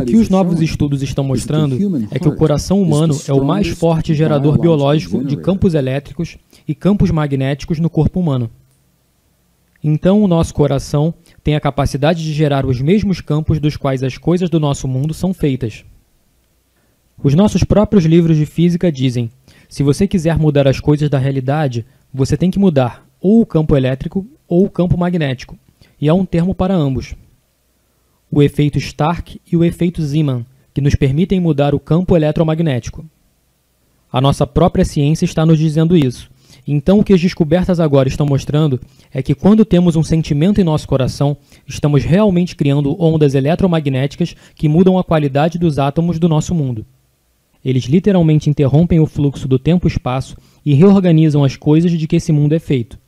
O que os novos estudos estão mostrando é que o coração humano é o mais forte gerador biológico de campos elétricos e campos magnéticos no corpo humano. Então, o nosso coração tem a capacidade de gerar os mesmos campos dos quais as coisas do nosso mundo são feitas. Os nossos próprios livros de física dizem: se você quiser mudar as coisas da realidade, você tem que mudar ou o campo elétrico ou o campo magnético, e há um termo para ambos. O efeito Stark e o efeito Zeeman, que nos permitem mudar o campo eletromagnético. A nossa própria ciência está nos dizendo isso. Então, o que as descobertas agora estão mostrando é que quando temos um sentimento em nosso coração, estamos realmente criando ondas eletromagnéticas que mudam a qualidade dos átomos do nosso mundo. Eles literalmente interrompem o fluxo do tempo e espaço e reorganizam as coisas de que esse mundo é feito.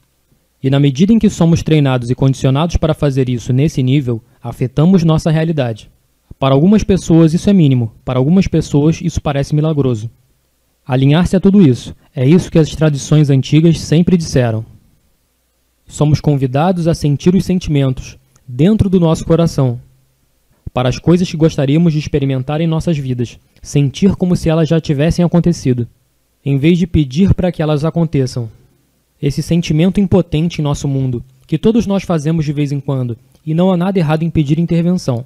E na medida em que somos treinados e condicionados para fazer isso nesse nível, afetamos nossa realidade. Para algumas pessoas isso é mínimo, para algumas pessoas isso parece milagroso. Alinhar-se a tudo isso, é isso que as tradições antigas sempre disseram. Somos convidados a sentir os sentimentos, dentro do nosso coração, para as coisas que gostaríamos de experimentar em nossas vidas, sentir como se elas já tivessem acontecido, em vez de pedir para que elas aconteçam. Esse sentimento impotente em nosso mundo, que todos nós fazemos de vez em quando, e não há nada errado em pedir intervenção.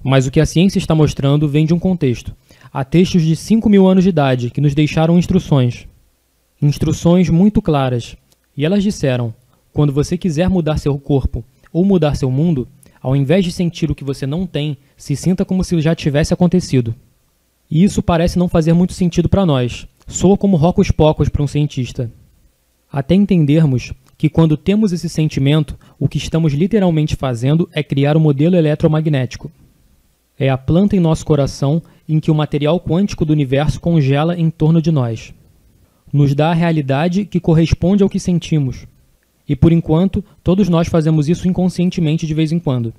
Mas o que a ciência está mostrando vem de um contexto. Há textos de 5.000 anos de idade que nos deixaram instruções. Instruções muito claras. E elas disseram: quando você quiser mudar seu corpo ou mudar seu mundo, ao invés de sentir o que você não tem, se sinta como se já tivesse acontecido. E isso parece não fazer muito sentido para nós. Soa como rocos pocos para um cientista. Até entendermos que quando temos esse sentimento, o que estamos literalmente fazendo é criar um modelo eletromagnético. É a planta em nosso coração em que o material quântico do universo congela em torno de nós. Nos dá a realidade que corresponde ao que sentimos. E por enquanto, todos nós fazemos isso inconscientemente de vez em quando.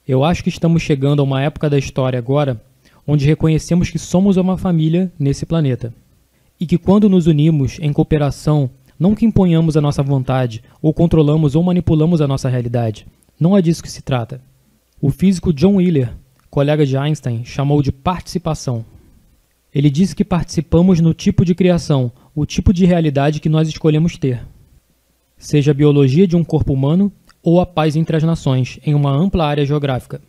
Eu acho que estamos chegando a uma época da história agora, onde reconhecemos que somos uma família nesse planeta. E que quando nos unimos em cooperação, não que imponhamos a nossa vontade, ou controlamos ou manipulamos a nossa realidade. Não é disso que se trata. O físico John Wheeler, colega de Einstein, chamou de participação. Ele disse que participamos no tipo de criação, o tipo de realidade que nós escolhemos ter. Seja a biologia de um corpo humano ou a paz entre as nações, em uma ampla área geográfica.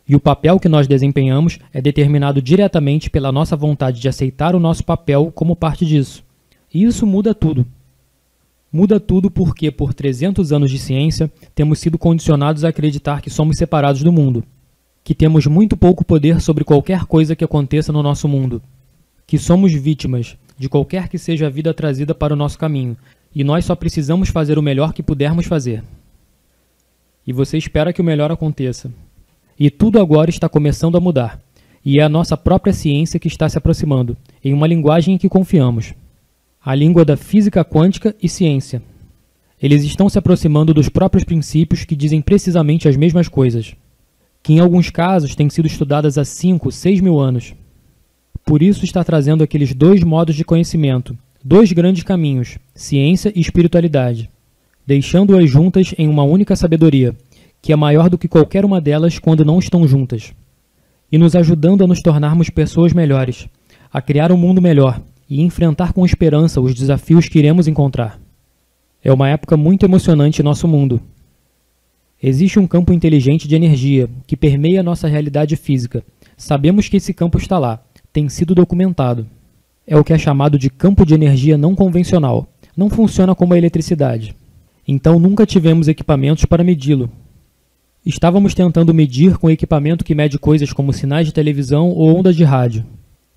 E o papel que nós desempenhamos é determinado diretamente pela nossa vontade de aceitar o nosso papel como parte disso. E isso muda tudo. Muda tudo porque, por 300 anos de ciência, temos sido condicionados a acreditar que somos separados do mundo, que temos muito pouco poder sobre qualquer coisa que aconteça no nosso mundo, que somos vítimas de qualquer que seja a vida trazida para o nosso caminho, e nós só precisamos fazer o melhor que pudermos fazer. E você espera que o melhor aconteça. E tudo agora está começando a mudar, e é a nossa própria ciência que está se aproximando, em uma linguagem em que confiamos. A língua da física quântica e ciência. Eles estão se aproximando dos próprios princípios que dizem precisamente as mesmas coisas, que em alguns casos têm sido estudadas há 5, 6 mil anos. Por isso está trazendo aqueles dois modos de conhecimento, dois grandes caminhos, ciência e espiritualidade, deixando-as juntas em uma única sabedoria, que é maior do que qualquer uma delas quando não estão juntas, e nos ajudando a nos tornarmos pessoas melhores, a criar um mundo melhor, e enfrentar com esperança os desafios que iremos encontrar. É uma época muito emocionante em nosso mundo. Existe um campo inteligente de energia que permeia nossa realidade física. Sabemos que esse campo está lá, tem sido documentado. É o que é chamado de campo de energia não convencional. Não funciona como a eletricidade. Então nunca tivemos equipamentos para medi-lo. Estávamos tentando medir com equipamento que mede coisas como sinais de televisão ou ondas de rádio.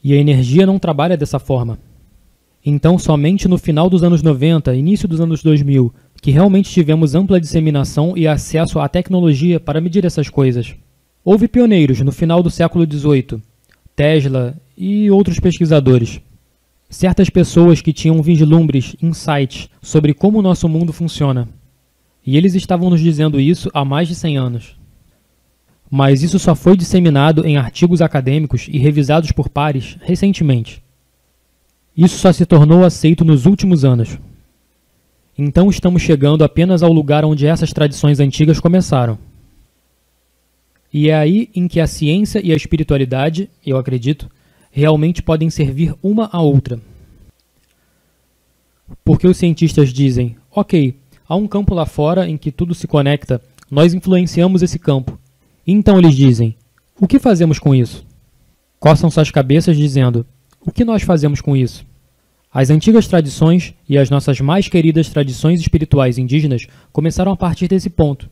E a energia não trabalha dessa forma. Então, somente no final dos anos 90, início dos anos 2000, que realmente tivemos ampla disseminação e acesso à tecnologia para medir essas coisas. Houve pioneiros no final do século XVIII, Tesla e outros pesquisadores. Certas pessoas que tinham vislumbres, insights sobre como o nosso mundo funciona. E eles estavam nos dizendo isso há mais de 100 anos. Mas isso só foi disseminado em artigos acadêmicos e revisados por pares recentemente. Isso só se tornou aceito nos últimos anos. Então estamos chegando apenas ao lugar onde essas tradições antigas começaram. E é aí em que a ciência e a espiritualidade, eu acredito, realmente podem servir uma à outra. Porque os cientistas dizem, ok, há um campo lá fora em que tudo se conecta, nós influenciamos esse campo. E então eles dizem, o que fazemos com isso? Coçam suas cabeças dizendo, o que nós fazemos com isso? As antigas tradições e as nossas mais queridas tradições espirituais indígenas começaram a partir desse ponto.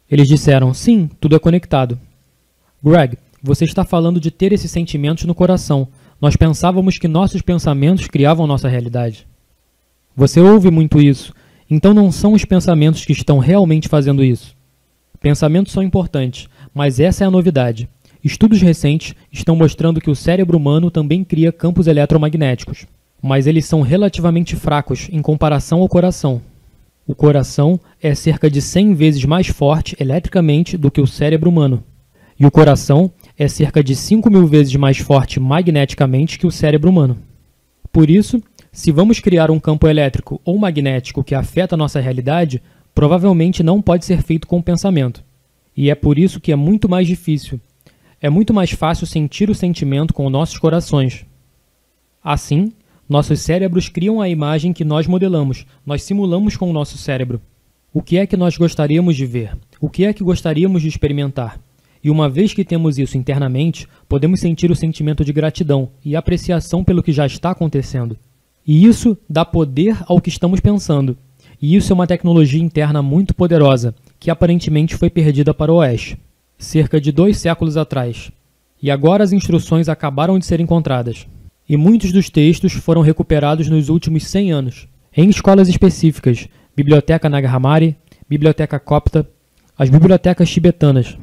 Eles disseram, sim, tudo é conectado. Greg, você está falando de ter esses sentimentos no coração. Nós pensávamos que nossos pensamentos criavam nossa realidade. Você ouve muito isso, então não são os pensamentos que estão realmente fazendo isso. Pensamentos são importantes, mas essa é a novidade. Estudos recentes estão mostrando que o cérebro humano também cria campos eletromagnéticos, mas eles são relativamente fracos em comparação ao coração. O coração é cerca de 100 vezes mais forte eletricamente do que o cérebro humano. E o coração é cerca de 5.000 vezes mais forte magneticamente que o cérebro humano. Por isso, se vamos criar um campo elétrico ou magnético que afeta a nossa realidade, provavelmente não pode ser feito com o pensamento. E é por isso que é muito mais difícil. É muito mais fácil sentir o sentimento com nossos corações. Assim, nossos cérebros criam a imagem que nós modelamos, nós simulamos com o nosso cérebro. O que é que nós gostaríamos de ver? O que é que gostaríamos de experimentar? E uma vez que temos isso internamente, podemos sentir o sentimento de gratidão e apreciação pelo que já está acontecendo. E isso dá poder ao que estamos pensando. E isso é uma tecnologia interna muito poderosa, que aparentemente foi perdida para o Oeste, cerca de 2 séculos atrás. E agora as instruções acabaram de ser encontradas. E muitos dos textos foram recuperados nos últimos 100 anos, em escolas específicas, Biblioteca Nag Hammadi, Biblioteca Copta, as bibliotecas tibetanas.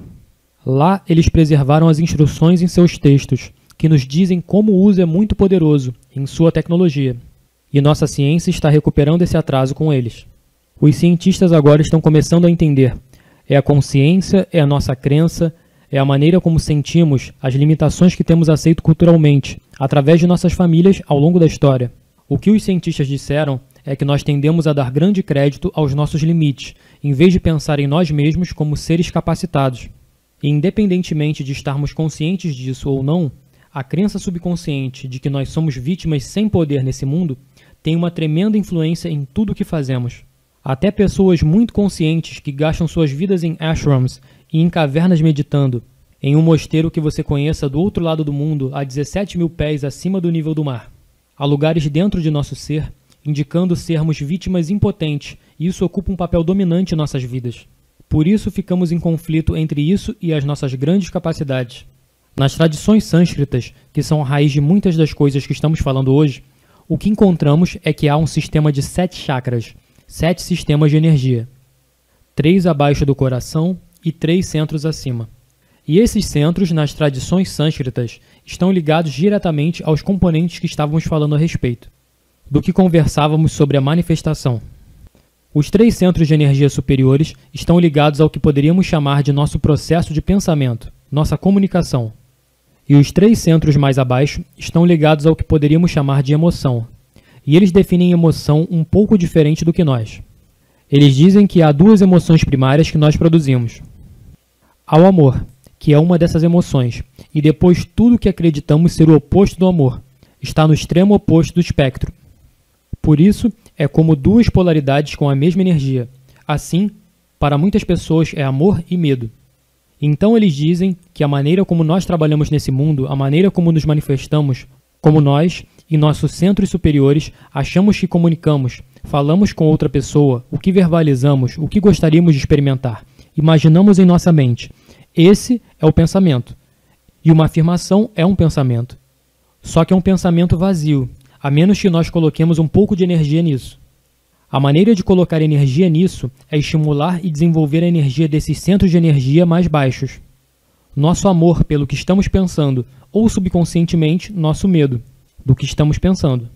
Lá eles preservaram as instruções em seus textos, que nos dizem como o uso é muito poderoso em sua tecnologia. E nossa ciência está recuperando esse atraso com eles. Os cientistas agora estão começando a entender. É a consciência, é a nossa crença, é a maneira como sentimos, as limitações que temos aceito culturalmente, através de nossas famílias ao longo da história. O que os cientistas disseram é que nós tendemos a dar grande crédito aos nossos limites, em vez de pensar em nós mesmos como seres capacitados. E independentemente de estarmos conscientes disso ou não, a crença subconsciente de que nós somos vítimas sem poder nesse mundo tem uma tremenda influência em tudo o que fazemos. Até pessoas muito conscientes que gastam suas vidas em ashrams e em cavernas meditando, em um mosteiro que você conheça do outro lado do mundo a 17.000 pés acima do nível do mar. Há lugares dentro de nosso ser, indicando sermos vítimas impotentes, e isso ocupa um papel dominante em nossas vidas. Por isso ficamos em conflito entre isso e as nossas grandes capacidades. Nas tradições sânscritas, que são a raiz de muitas das coisas que estamos falando hoje, o que encontramos é que há um sistema de 7 chakras, 7 sistemas de energia, 3 abaixo do coração e 3 centros acima. E esses centros, nas tradições sânscritas, estão ligados diretamente aos componentes que estávamos falando a respeito, do que conversávamos sobre a manifestação. Os 3 centros de energia superiores estão ligados ao que poderíamos chamar de nosso processo de pensamento, nossa comunicação. E os 3 centros mais abaixo estão ligados ao que poderíamos chamar de emoção. E eles definem emoção um pouco diferente do que nós. Eles dizem que há 2 emoções primárias que nós produzimos. Há o amor, que é uma dessas emoções, e depois tudo que acreditamos ser o oposto do amor, está no extremo oposto do espectro. Por isso, é como 2 polaridades com a mesma energia. Assim, para muitas pessoas é amor e medo. Então eles dizem que a maneira como nós trabalhamos nesse mundo, a maneira como nos manifestamos, como nós, em nossos centros superiores, achamos que comunicamos, falamos com outra pessoa, o que verbalizamos, o que gostaríamos de experimentar, imaginamos em nossa mente. Esse é o pensamento. E uma afirmação é um pensamento. Só que é um pensamento vazio, a menos que nós coloquemos um pouco de energia nisso. A maneira de colocar energia nisso é estimular e desenvolver a energia desses centros de energia mais baixos. Nosso amor pelo que estamos pensando, ou subconscientemente, nosso medo do que estamos pensando.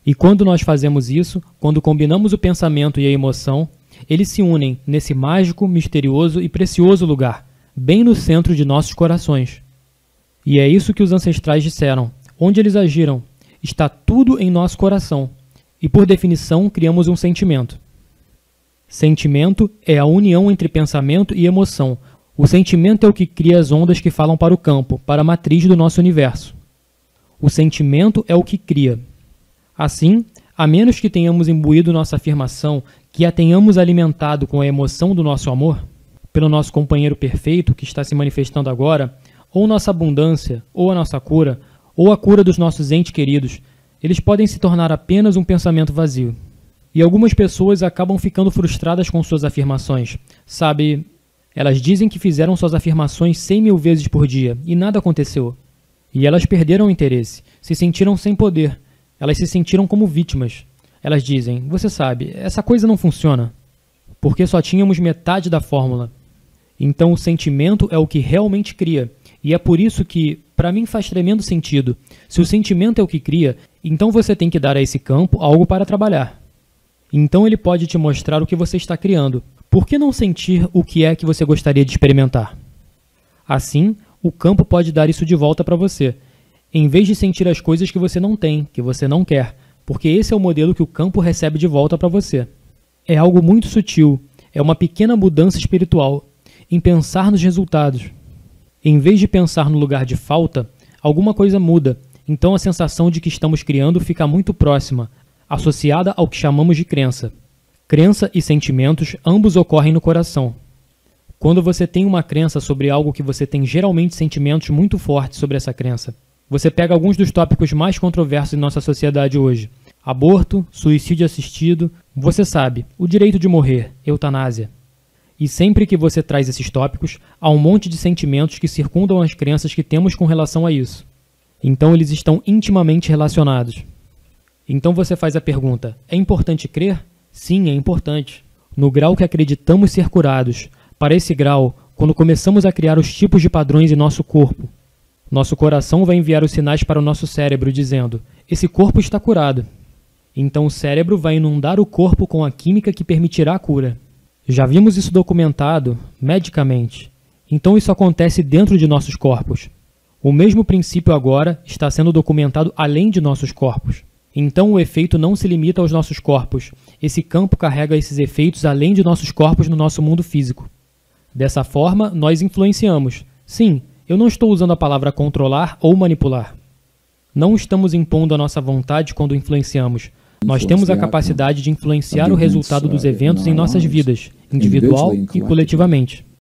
E quando nós fazemos isso, quando combinamos o pensamento e a emoção, eles se unem nesse mágico, misterioso e precioso lugar, bem no centro de nossos corações. E é isso que os ancestrais disseram. Onde eles agiram? Está tudo em nosso coração. E por definição, criamos um sentimento. Sentimento é a união entre pensamento e emoção, O sentimento é o que cria as ondas que falam para o campo, para a matriz do nosso universo. O sentimento é o que cria. Assim, a menos que tenhamos imbuído nossa afirmação, que a tenhamos alimentado com a emoção do nosso amor, pelo nosso companheiro perfeito que está se manifestando agora, ou nossa abundância, ou a nossa cura, ou a cura dos nossos entes queridos, eles podem se tornar apenas um pensamento vazio. E algumas pessoas acabam ficando frustradas com suas afirmações. Sabe, elas dizem que fizeram suas afirmações 100.000 vezes por dia e nada aconteceu. E elas perderam o interesse, se sentiram sem poder, elas se sentiram como vítimas. Elas dizem, você sabe, essa coisa não funciona, porque só tínhamos metade da fórmula. Então o sentimento é o que realmente cria, e é por isso que, para mim faz tremendo sentido, se o sentimento é o que cria, então você tem que dar a esse campo algo para trabalhar. Então ele pode te mostrar o que você está criando. Por que não sentir o que é que você gostaria de experimentar? Assim, o campo pode dar isso de volta para você, em vez de sentir as coisas que você não tem, que você não quer, porque esse é o modelo que o campo recebe de volta para você. É algo muito sutil, é uma pequena mudança espiritual, em pensar nos resultados. Em vez de pensar no lugar de falta, alguma coisa muda, então a sensação de que estamos criando fica muito próxima, associada ao que chamamos de crença. Crença e sentimentos ambos ocorrem no coração. Quando você tem uma crença sobre algo que você tem geralmente sentimentos muito fortes sobre essa crença. Você pega alguns dos tópicos mais controversos em nossa sociedade hoje. Aborto, suicídio assistido, você sabe, o direito de morrer, eutanásia. E sempre que você traz esses tópicos, há um monte de sentimentos que circundam as crenças que temos com relação a isso. Então eles estão intimamente relacionados. Então você faz a pergunta, é importante crer? Sim, é importante. No grau que acreditamos ser curados, para esse grau, quando começamos a criar os tipos de padrões em nosso corpo, nosso coração vai enviar os sinais para o nosso cérebro dizendo, esse corpo está curado. Então o cérebro vai inundar o corpo com a química que permitirá a cura. Já vimos isso documentado, medicamente. Então isso acontece dentro de nossos corpos. O mesmo princípio agora está sendo documentado além de nossos corpos. Então o efeito não se limita aos nossos corpos. Esse campo carrega esses efeitos além de nossos corpos no nosso mundo físico. Dessa forma, nós influenciamos. Sim, eu não estou usando a palavra controlar ou manipular. Não estamos impondo a nossa vontade quando influenciamos. Nós temos a capacidade de influenciar o resultado dos eventos em nossas vidas, individual e coletivamente.